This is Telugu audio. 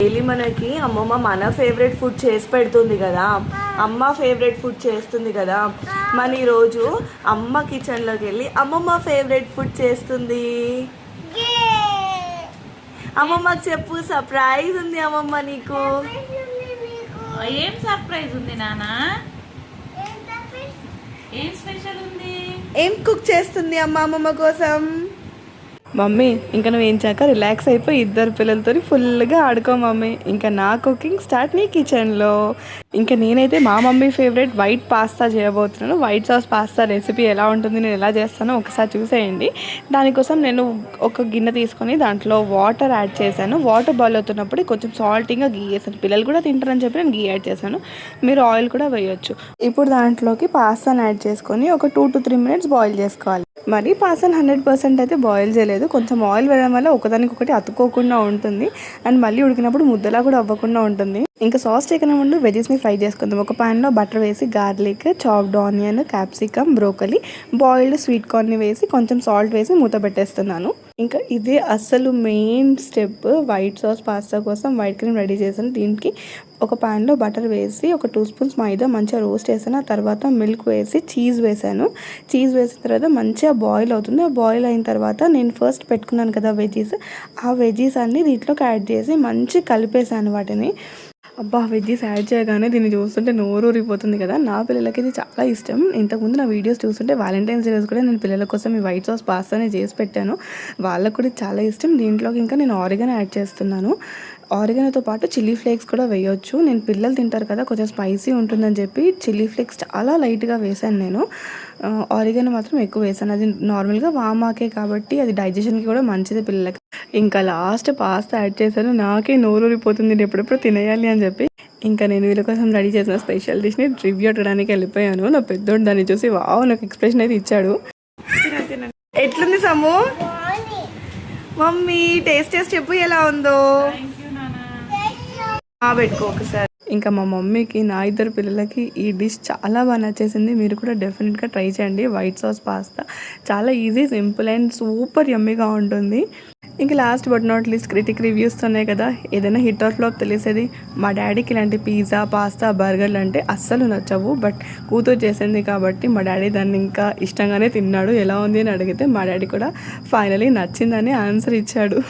డైలీ మనకి అమ్మమ్మ మన ఫేవరెట్ ఫుడ్ చేసి పెడుతుంది కదా, అమ్మ ఫేవరెట్ ఫుడ్ చేస్తుంది కదా. మన ఈరోజు అమ్మ కిచెన్లోకి వెళ్ళి అమ్మమ్మ ఫేవరెట్ ఫుడ్ చేస్తుంది. అమ్మమ్మకి చెప్పు, సర్ప్రైజ్ ఉంది అమ్మమ్మ నీకు. ఏం సర్ప్రైజ్ ఉంది నానా? ఏం స్పెషల్ ఉంది? ఏం కుక్ చేస్తుంది అమ్మ అమ్మమ్మ కోసం? మమ్మీ ఇంకా నువ్వు ఏంచాక రిలాక్స్ అయిపోయి ఇద్దరు పిల్లలతో ఫుల్గా ఆడుకో మమ్మీ. ఇంకా నా కుకింగ్ స్టార్ట్ నీ కిచెన్లో. ఇంకా నేనైతే మా మమ్మీ ఫేవరెట్ వైట్ పాస్తా చేయబోతున్నాను. వైట్ సాస్ పాస్తా రెసిపీ ఎలా ఉంటుంది, నేను ఎలా చేస్తానో ఒకసారి చూసేయండి. దానికోసం నేను ఒక గిన్నె తీసుకొని దాంట్లో వాటర్ యాడ్ చేశాను. వాటర్ బాయిల్ అవుతున్నప్పుడు కొంచెం సాల్టీగా గీ వేసాను. పిల్లలు కూడా తింటారని చెప్పి నేను గీ యాడ్ చేశాను. మీరు ఆయిల్ కూడా వేయొచ్చు. ఇప్పుడు దాంట్లోకి పాస్తాను యాడ్ చేసుకొని ఒక 2 to 3 minutes బాయిల్ చేసుకోవాలి. మరి పాస్తాను 100% అయితే బాయిల్ చేయలేదు. కొంచెం ఆయిల్ వేయడం వల్ల ఒకదానికొకటి అతుక్కోకుండా ఉంటుంది అండ్ మళ్ళీ ఉడికినప్పుడు ముద్దలా కూడా అవ్వకుండా ఉంటుంది. ఇంకా సాస్ చేయకుండా ముందు వెజెస్ని ఫ్రై చేసుకుందాం. ఒక ప్యాన్లో బటర్ వేసి garlic, chopped onion, capsicum, broccoli, boiled sweet కార్న్ని వేసి కొంచెం సాల్ట్ వేసి మూత పెట్టేస్తున్నాను. ఇంకా ఇదే అస్సలు main step white sauce pasta కోసం. వైట్ క్రీమ్ రెడీ చేశాను. దీనికి ఒక ప్యాన్లో బటర్ వేసి ఒక 2 spoons మైదా మంచిగా రోస్ట్ చేశాను. ఆ తర్వాత మిల్క్ వేసి చీజ్ వేసాను. చీజ్ వేసిన తర్వాత మంచిగా బాయిల్ అవుతుంది. ఆ బాయిల్ అయిన తర్వాత నేను ఫస్ట్ పెట్టుకున్నాను కదా వెజీస్, ఆ వెజీస్ అన్నీ దీంట్లోకి యాడ్ చేసి మంచిగా కలిపేసాను వాటిని. అబ్బా, వెజ్జీస్ యాడ్ చేయగానే దీన్ని చూస్తుంటే నోరు ఊరిపోతుంది కదా. నా పిల్లలకి ఇది చాలా ఇష్టం. ఇంతకుముందు నా వీడియోస్ చూస్తుంటే వ్యాలంటైన్స్ డే రోజు కూడా నేను పిల్లల కోసం ఈ వైట్ సాస్ పాస్తానే చేసి పెట్టాను. వాళ్ళకు కూడా చాలా ఇష్టం. దీంట్లోకి ఇంకా నేను ఆరిగనో యాడ్ చేస్తున్నాను. ఆరిగనోతో పాటు చిల్లీ ఫ్లేక్స్ కూడా వేయొచ్చు. నేను పిల్లలు తింటారు కదా, కొంచెం స్పైసీ ఉంటుందని చెప్పి చిల్లీ ఫ్లేక్స్ చాలా లైట్గా వేసాను నేను. ఆరిగనో మాత్రం ఎక్కువ వేసాను. అది నార్మల్గా వామాకే కాబట్టి అది డైజెషన్కి కూడా మంచిది పిల్లలకి. ఇంకా లాస్ట్ పాస్తా యాడ్ చేశాను. నాకే నోరూరిపోతుంది ఎప్పుడెప్పుడు తినేయాలి అని చెప్పి. ఇంకా నేను వీళ్ళ కోసం రెడీ చేసిన స్పెషల్ డిష్ని రివ్యూ అడగడానికి వెళ్ళిపోయాను. నా పెద్దోడు దాన్ని చూసి వావ్ నాకు ఎక్స్ప్రెషన్ అయితే ఇచ్చాడు. ఎట్లుంది సమ్ము? మమ్మీ టేస్ట్ చెప్పు ఎలా ఉందో. పెట్టుకో ఒకసారి. ఇంకా మా మమ్మీకి, నా ఇద్దరు పిల్లలకి ఈ డిష్ చాలా బాగా నచ్చేసింది. మీరు కూడా డెఫినెట్గా ట్రై చేయండి. వైట్ సాస్ పాస్తా చాలా ఈజీ, సింపుల్ అండ్ సూపర్ యమ్మీగా ఉంటుంది. ఇంకా last but not least critic రివ్యూస్తోనే కదా ఏదైనా హిట్ ఆర్ ఫ్లాప్ తెలిసేది. మా డాడీకి ఇలాంటి పిజ్జా, పాస్తా, బర్గర్లు అంటే అస్సలు నచ్చవు. బట్ కూతురు చేసింది కాబట్టి మా డాడీ దాన్ని ఇంకా ఇష్టంగానే తిన్నాడు. ఎలా ఉంది అని అడిగితే మా డాడీ కూడా ఫైనలీ నచ్చిందని ఆన్సర్ ఇచ్చాడు.